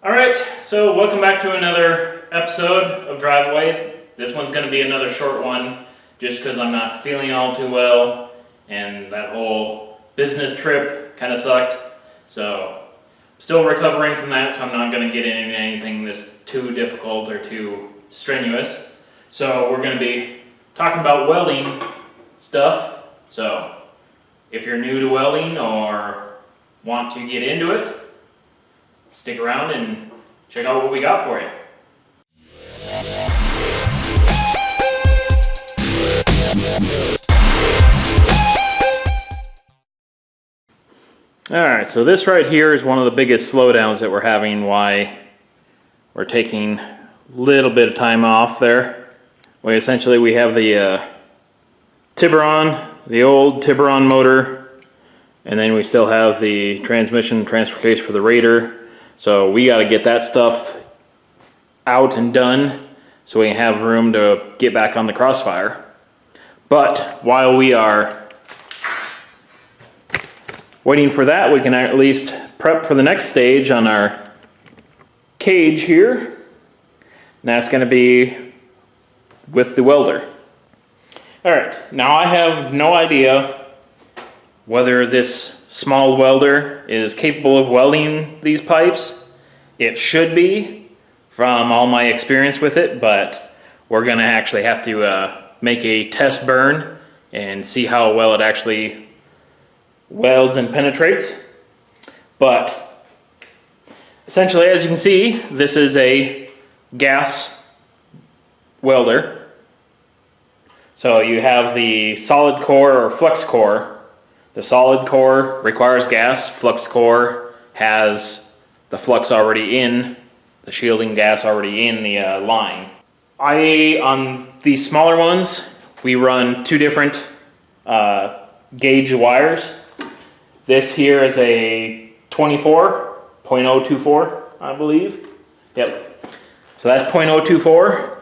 Alright, so welcome back to another episode of Drive Away. This one's going to be another short one just because I'm not feeling all too well and that whole business trip kind of sucked. So, still recovering from that, so I'm not going to get into anything that's too difficult or too strenuous. So, we're going to be talking about welding stuff. So, if you're new to welding or want to get into it, stick around and check out what we got for you. Alright, so this right here is one of the biggest slowdowns that we're having, why we're taking a little bit of time off there. We have the Tiburon, the old Tiburon motor, and then we still have the transmission transfer case for the Raider. So we got to get that stuff out and done so we can have room to get back on the Crossfire. But while we are waiting for that, we can at least prep for the next stage on our cage here. And that's going to be with the welder. Alright, now I have no idea whether this small welder is capable of welding these pipes. It should be from all my experience with it, but we're going to actually have to make a test burn and see how well it actually welds and penetrates. But essentially, as you can see, this is a gas welder. So you have the solid core or flux core. The solid core requires gas. Flux core has the flux already in, the shielding gas already in the line. On these smaller ones, we run two different gauge wires. This here is a 24.024, I believe. Yep. So that's 0.024,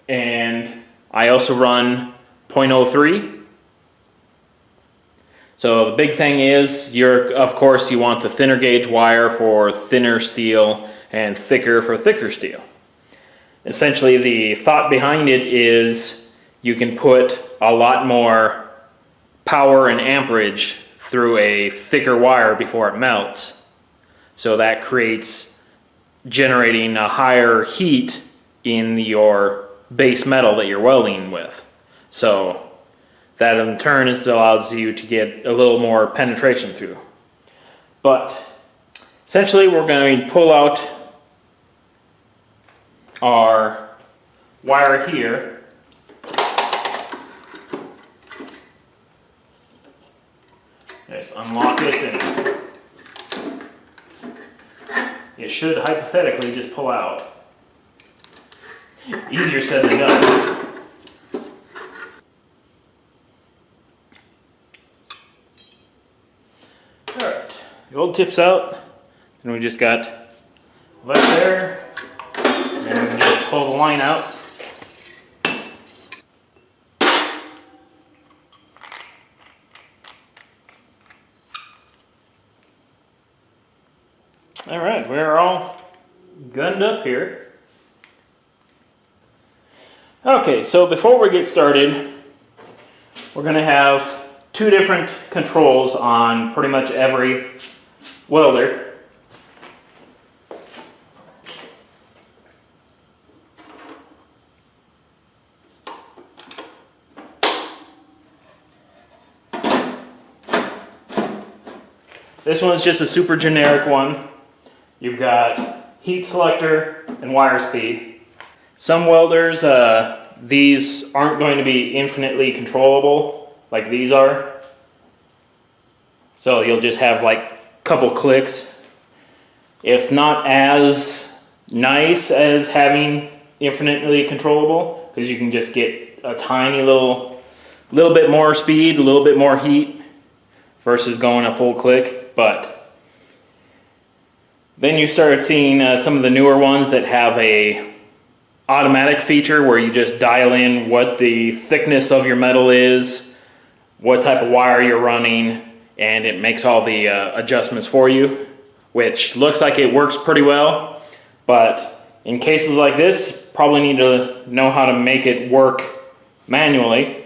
and I also run 0.03. So the big thing is, of course, you want the thinner gauge wire for thinner steel and thicker for thicker steel. Essentially, the thought behind it is you can put a lot more power and amperage through a thicker wire before it melts. So that creates generating a higher heat in your base metal that you're welding with. So that in turn allows you to get a little more penetration through. But essentially we're going to pull out our wire here. Just unlock it and it should hypothetically just pull out. Easier said than done. The old tip's out, and we just got left there, and we can just pull the line out. Alright, we're all gunned up here. Okay, so before we get started, we're going to have two different controls on pretty much every welder. This one's just a super generic one. You've got heat selector and wire speed. Some welders, these aren't going to be infinitely controllable like these are. So you'll just have like a couple clicks. It's not as nice as having infinitely controllable, because you can just get a tiny little bit more speed, a little bit more heat versus going a full click. But then you start seeing some of the newer ones that have a automatic feature where you just dial in what the thickness of your metal is, what type of wire you're running, and it makes all the adjustments for you, which looks like it works pretty well. But in cases like this, probably need to know how to make it work manually.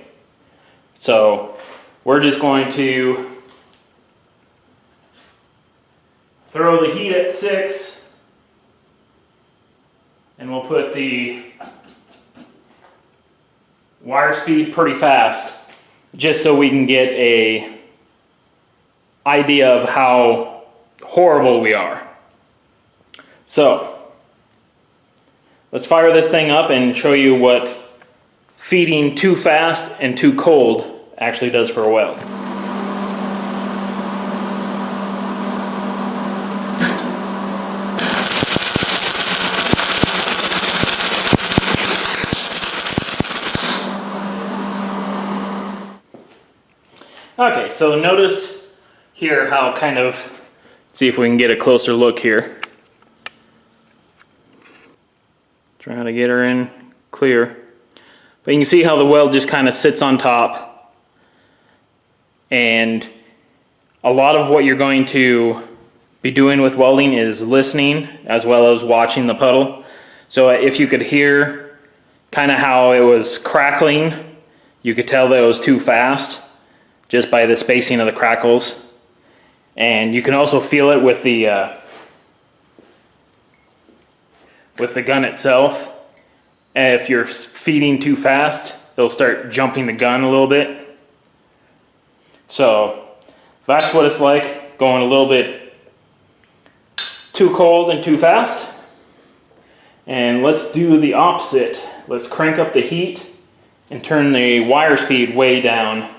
So we're just going to throw the heat at 6, and we'll put the wire speed pretty fast, just so we can get a idea of how horrible we are. So let's fire this thing up and show you what feeding too fast and too cold actually does for a weld. Okay, so notice here how kind of, see if we can get a closer look here. Trying to get her in clear. But you can see how the weld just kind of sits on top. And a lot of what you're going to be doing with welding is listening as well as watching the puddle. So if you could hear kind of how it was crackling, you could tell that it was too fast just by the spacing of the crackles. And you can also feel it with the gun itself. And if you're feeding too fast, it'll start jumping the gun a little bit. So that's what it's like going a little bit too cold and too fast. And let's do the opposite. Let's crank up the heat and turn the wire speed way down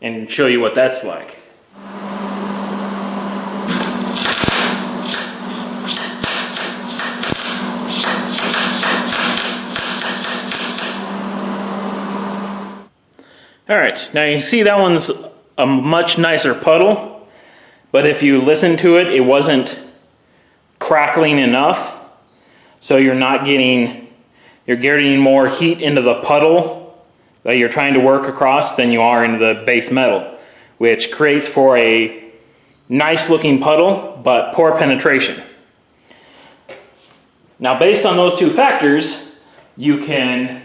and show you what that's like. Alright, now you can see that one's a much nicer puddle, but if you listen to it, it wasn't crackling enough, so you're getting more heat into the puddle that you're trying to work across than you are into the base metal, which creates for a nice looking puddle, but poor penetration. Now based on those two factors, you can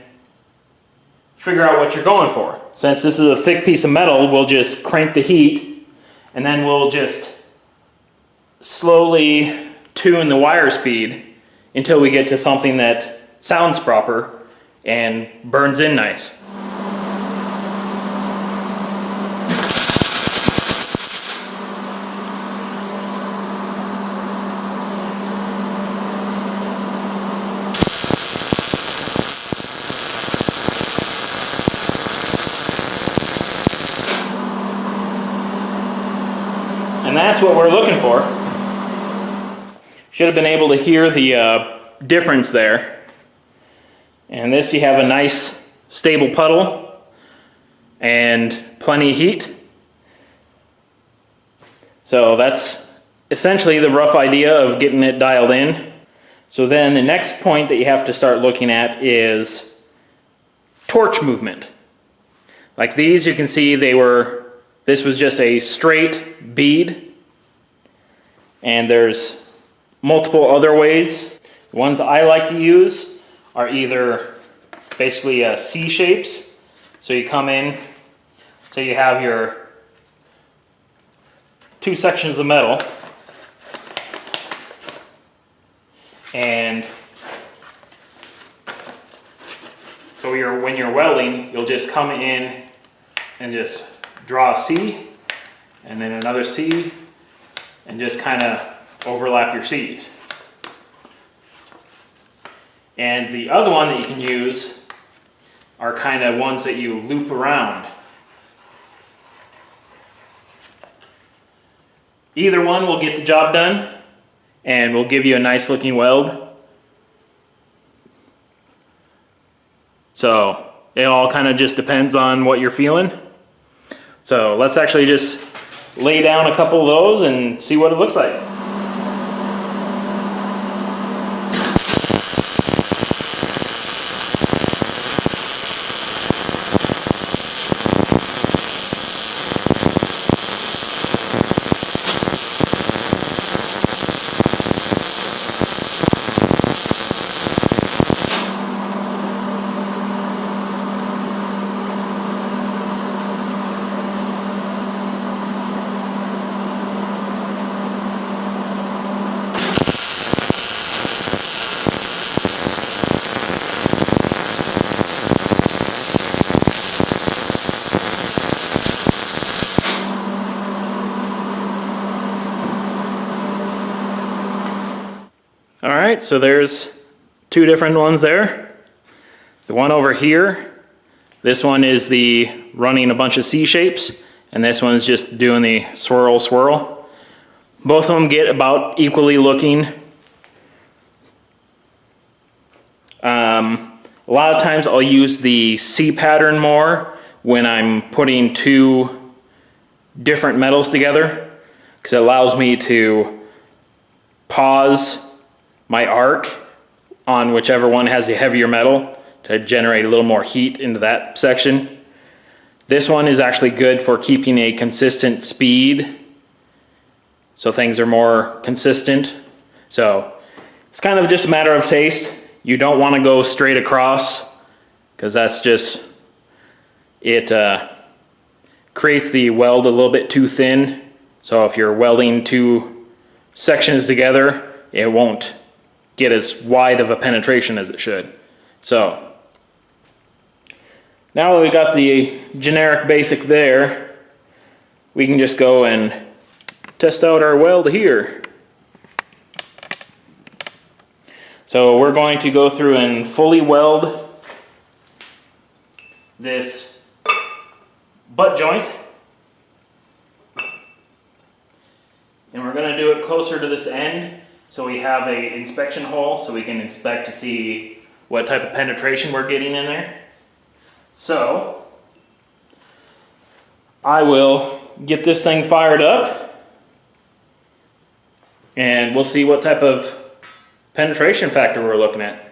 figure out what you're going for. Since this is a thick piece of metal, we'll just crank the heat and then we'll just slowly tune the wire speed until we get to something that sounds proper and burns in nice. And that's what we're looking for. Should have been able to hear the difference there. And this, you have a nice stable puddle and plenty of heat. So that's essentially the rough idea of getting it dialed in. So then the next point that you have to start looking at is torch movement. Like these, you can see this was just a straight bead, and there's multiple other ways. The ones I like to use are either basically C shapes. So you come in, so you have your two sections of metal, and so when you're welding, you'll just come in and just draw a C, and then another C, and just kind of overlap your C's. And the other one that you can use are kind of ones that you loop around. Either one will get the job done and will give you a nice looking weld. So it all kind of just depends on what you're feeling. So let's actually just lay down a couple of those and see what it looks like. All right, so there's two different ones there. The one over here, this one is the running a bunch of C shapes, and this one's just doing the swirl swirl. Both of them get about equally looking. A lot of times I'll use the C pattern more when I'm putting two different metals together, because it allows me to pause my arc on whichever one has the heavier metal to generate a little more heat into that section. This one is actually good for keeping a consistent speed, so things are more consistent. So it's kind of just a matter of taste. You don't want to go straight across, because that's just, it creates the weld a little bit too thin. So if you're welding two sections together, it won't get as wide of a penetration as it should. So now that we got the generic basic there, we can just go and test out our weld here. So we're going to go through and fully weld this butt joint. And we're going to do it closer to this end, so we have a inspection hole so we can inspect to see what type of penetration we're getting in there. So I will get this thing fired up and we'll see what type of penetration factor we're looking at.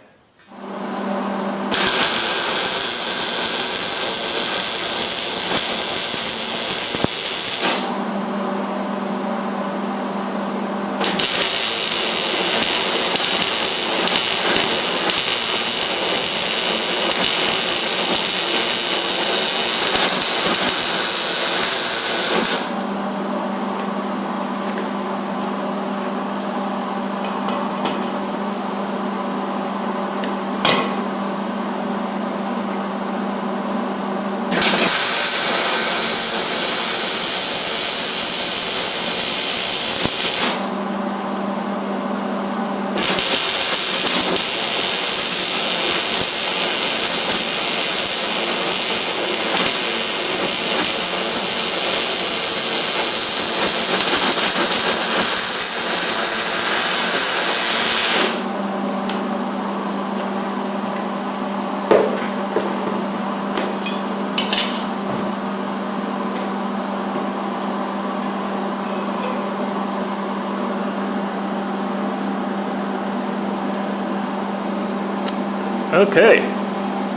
Okay,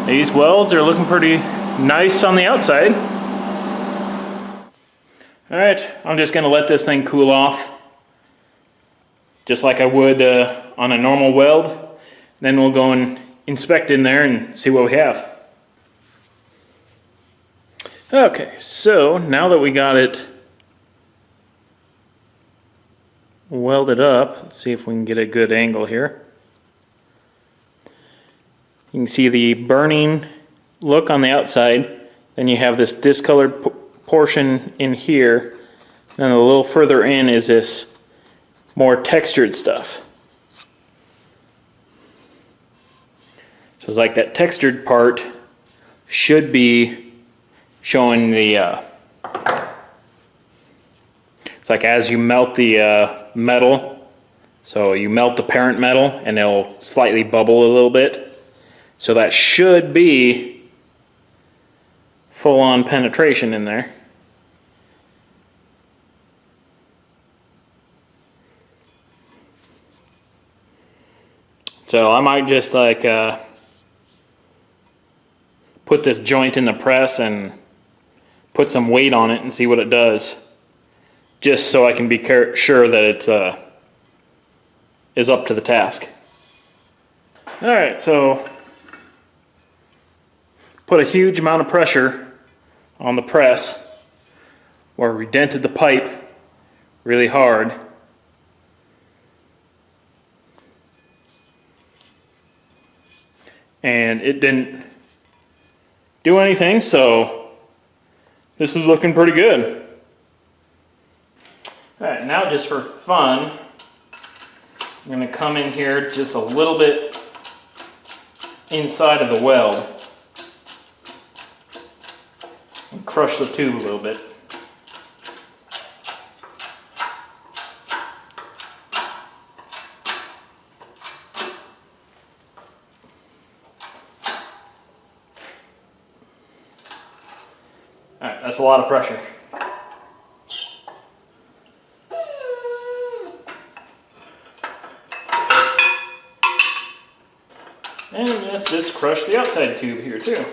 these welds are looking pretty nice on the outside. All right, I'm just gonna let this thing cool off, just like I would on a normal weld. Then we'll go and inspect in there and see what we have. Okay, so now that we got it welded up, let's see if we can get a good angle here. You can see the burning look on the outside. Then you have this discolored portion in here. And a little further in is this more textured stuff. So it's like that textured part should be showing the, it's like as you melt the metal, so you melt the parent metal and it'll slightly bubble a little bit. So that should be full-on penetration in there. So I might just like put this joint in the press and put some weight on it and see what it does, just so I can be sure that it is up to the task. All right, so put a huge amount of pressure on the press where we dented the pipe really hard. And it didn't do anything, so this is looking pretty good. All right, now just for fun, I'm going to come in here just a little bit inside of the weld and crush the tube a little bit. Alright, that's a lot of pressure. And let's just crush the outside tube here too.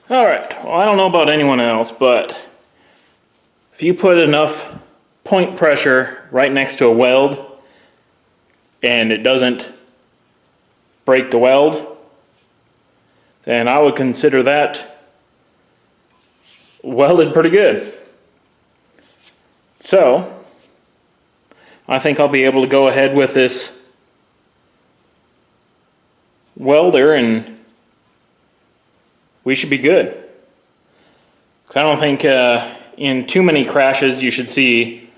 Alright, well, I don't know about anyone else, but if you put enough point pressure right next to a weld and it doesn't break the weld, then I would consider that welded pretty good. So, I think I'll be able to go ahead with this welder and we should be good. I don't think in too many crashes you should see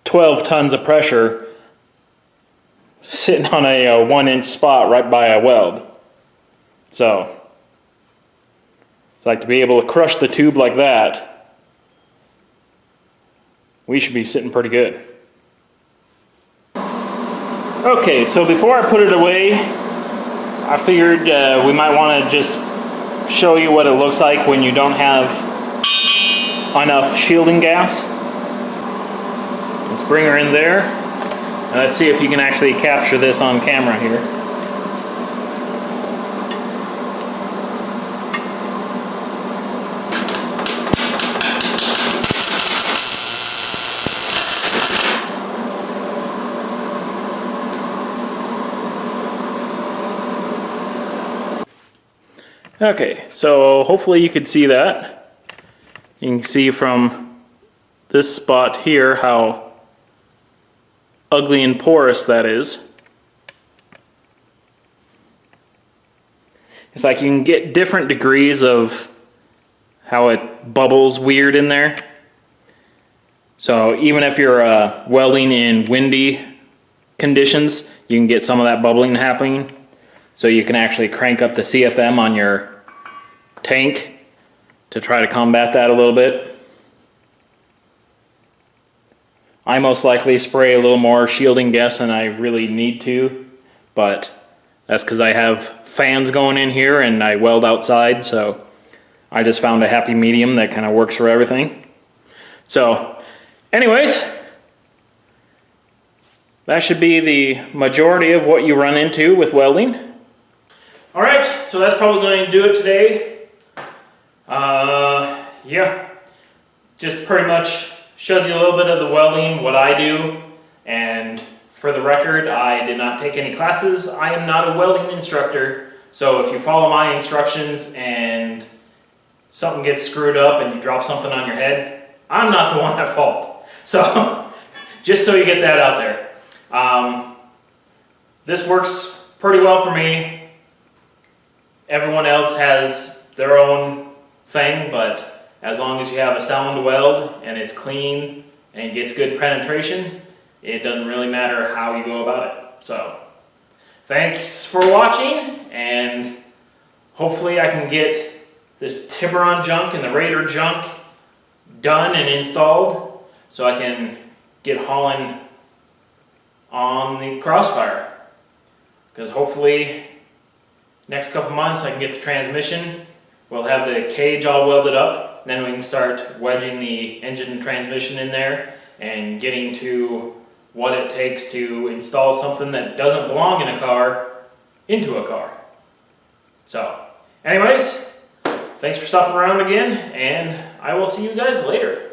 12 tons of pressure sitting on a 1-inch spot right by a weld. So, I'd like to be able to crush the tube like that. We should be sitting pretty good. Okay, so before I put it away, I figured we might want to just show you what it looks like when you don't have enough shielding gas. Let's bring her in there and let's see if you can actually capture this on camera here. Okay, so hopefully you could see that. You can see from this spot here how ugly and porous that is. It's like you can get different degrees of how it bubbles weird in there. So even if you're welding in windy conditions, you can get some of that bubbling happening. So you can actually crank up the CFM on your tank to try to combat that a little bit. I most likely spray a little more shielding gas than I really need to, but that's because I have fans going in here and I weld outside, so I just found a happy medium that kind of works for everything. So anyways, that should be the majority of what you run into with welding. Alright, so that's probably going to do it today. Yeah, just pretty much showed you a little bit of the welding, what I do, and for the record, I did not take any classes. I am not a welding instructor, so if you follow my instructions and something gets screwed up and you drop something on your head, I'm not the one at fault. So, just so you get that out there. This works pretty well for me. Everyone else has their own thing, but as long as you have a sound weld and it's clean and gets good penetration, it doesn't really matter how you go about it. So, thanks for watching, and hopefully I can get this Tiburon junk and the Raider junk done and installed so I can get hauling on the Crossfire. Because hopefully next couple months I can get the transmission, we'll have the cage all welded up, then we can start wedging the engine and transmission in there and getting to what it takes to install something that doesn't belong in a car into a car. So, anyways, thanks for stopping around again, and I will see you guys later.